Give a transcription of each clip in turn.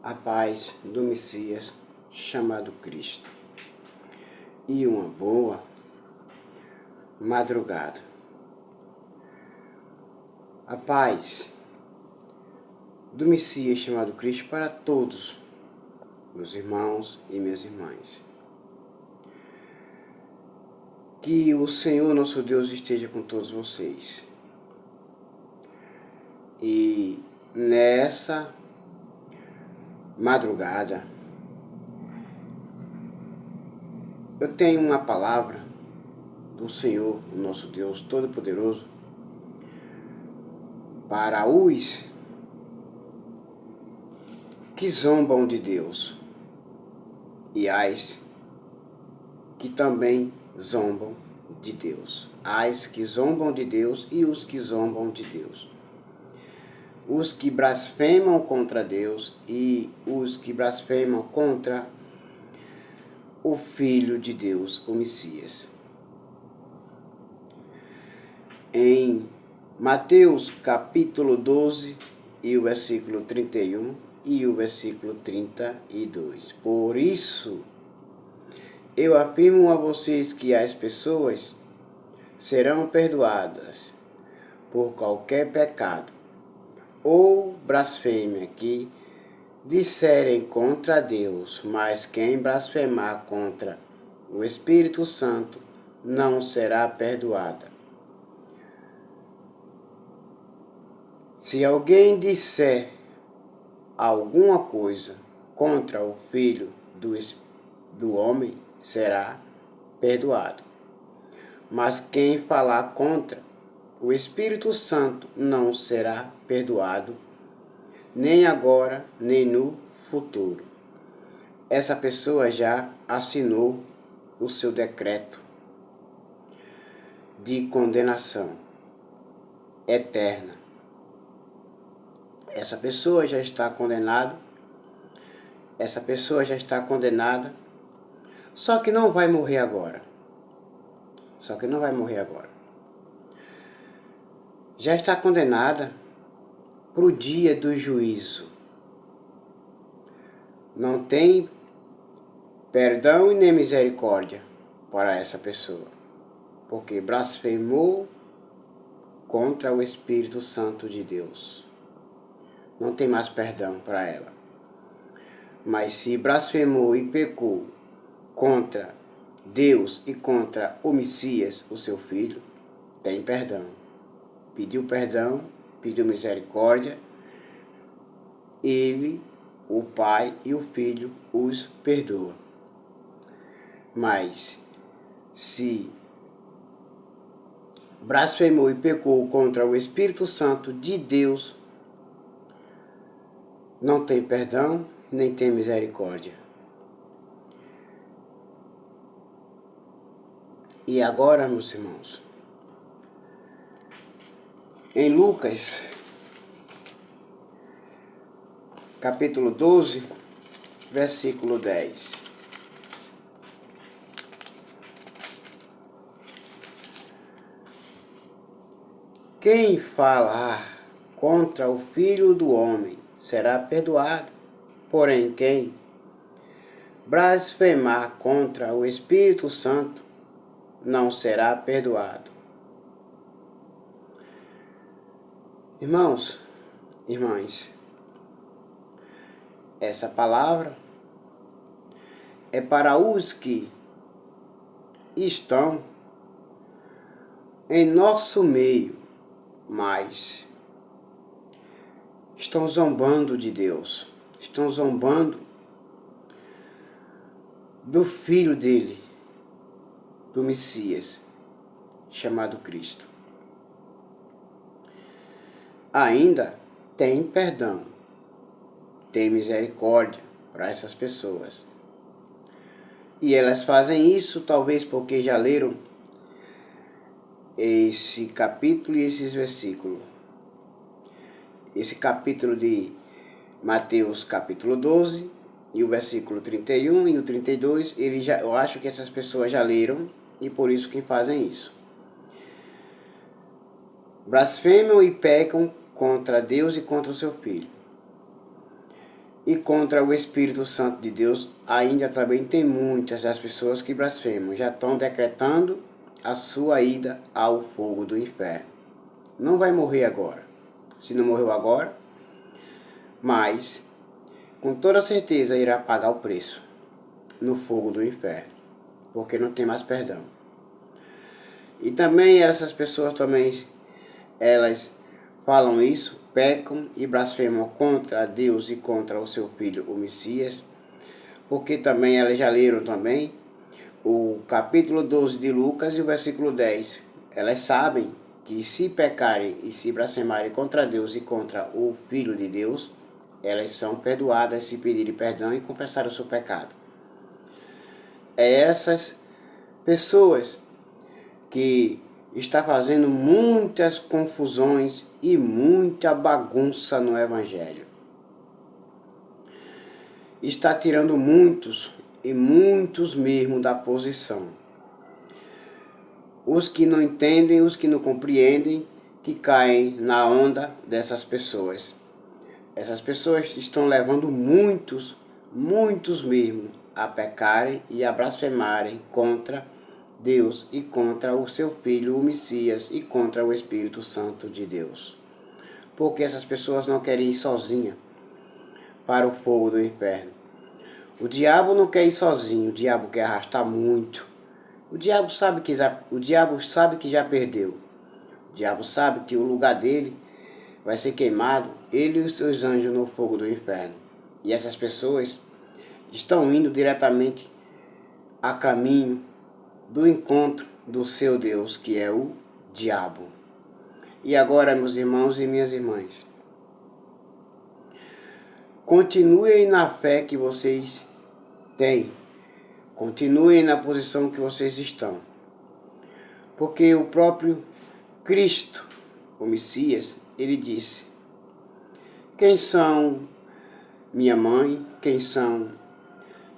a paz do Messias chamado Cristo e uma boa madrugada. A paz do Messias chamado Cristo para todos, meus irmãos e minhas irmãs. Que o Senhor nosso Deus esteja com todos vocês. E nessa madrugada, eu tenho uma palavra do Senhor, nosso Deus Todo-Poderoso, para os que zombam de Deus e as que também zombam de Deus. As que zombam de Deus e os que zombam de Deus. Os que blasfemam contra Deus e os que blasfemam contra o Filho de Deus, o Messias. Em Mateus capítulo 12 e o versículo 31 e o versículo 32. Por isso, eu afirmo a vocês que as pessoas serão perdoadas por qualquer pecado ou blasfêmia que disserem contra Deus, mas quem blasfemar contra o Espírito Santo não será perdoada. Se alguém disser alguma coisa contra o Filho do homem, será perdoado. Mas quem falar contra o Espírito Santo não será perdoado, nem agora, nem no futuro. Essa pessoa já assinou o seu decreto de condenação eterna. Essa pessoa já está condenada. Essa pessoa já está condenada. Só que não vai morrer agora. Já está condenada para o dia do juízo. Não tem perdão e nem misericórdia para essa pessoa, porque blasfemou contra o Espírito Santo de Deus. Não tem mais perdão para ela. Mas se blasfemou e pecou contra Deus e contra o Messias, o seu filho, tem perdão. Pediu misericórdia, ele, o Pai e o Filho, os perdoa. Mas se blasfemou e pecou contra o Espírito Santo de Deus, não tem perdão, nem tem misericórdia. E agora, meus irmãos, em Lucas, capítulo 12, versículo 10. Quem falar contra o Filho do homem será perdoado, porém quem blasfemar contra o Espírito Santo não será perdoado. Irmãos, irmãs, essa palavra é para os que estão em nosso meio, mas estão zombando de Deus, estão zombando do Filho dele, do Messias, chamado Cristo. Ainda tem perdão, tem misericórdia para essas pessoas. E elas fazem isso talvez porque já leram esse capítulo e esses versículos. Esse capítulo de Mateus capítulo 12 e o versículo 31 e o 32, eu acho que essas pessoas já leram e por isso que fazem isso. Blasfemam e pecam contra Deus e contra o seu Filho. e contra o Espírito Santo de Deus, ainda também tem muitas das pessoas que blasfemam, já estão decretando a sua ida ao fogo do inferno. Não vai morrer agora. Se não morreu agora, mas com toda certeza irá pagar o preço no fogo do inferno, porque não tem mais perdão. E também essas pessoas também, elas falam isso, pecam e blasfemam contra Deus e contra o seu Filho, o Messias, porque também elas já leram também o capítulo 12 de Lucas e o versículo 10. Elas sabem que se pecarem e se blasfemarem contra Deus e contra o Filho de Deus, elas são perdoadas se pedirem perdão e confessar o seu pecado. É essas pessoas que está fazendo muitas confusões e muita bagunça no Evangelho. Está tirando muitos, e muitos mesmo, da posição. Os que não entendem, os que não compreendem, que caem na onda dessas pessoas. Essas pessoas estão levando muitos mesmo, a pecarem e a blasfemarem contra Deus e contra o seu Filho, o Messias, e contra o Espírito Santo de Deus. Porque essas pessoas não querem ir sozinhas para o fogo do inferno. O diabo não quer ir sozinho, o diabo quer arrastar muito. O diabo sabe que já perdeu. O diabo sabe que o lugar dele vai ser queimado, ele e os seus anjos no fogo do inferno. E essas pessoas estão indo diretamente a caminho do encontro do seu Deus, que é o diabo. E agora, meus irmãos e minhas irmãs, continuem na fé que vocês têm. Continuem na posição que vocês estão. Porque o próprio Cristo, o Messias, ele disse: quem são minha mãe, quem são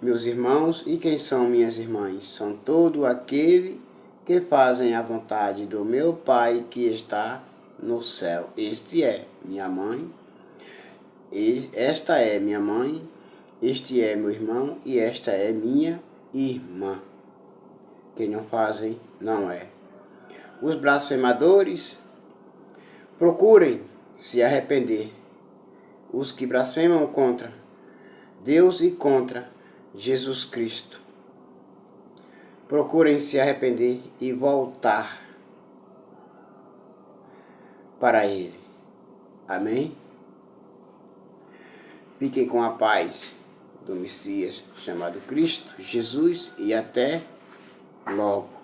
meus irmãos e quem são minhas irmãs? São todo aquele que fazem a vontade do meu Pai que está no céu. Este é minha mãe, esta é minha mãe, este é meu irmão e esta é minha irmã. Quem não fazem, não é. Os blasfemadores, procurem se arrepender. Os que blasfemam contra Deus e contra Jesus Cristo, procurem se arrepender e voltar para Ele. Amém? Fiquem com a paz do Messias chamado Cristo Jesus e até logo.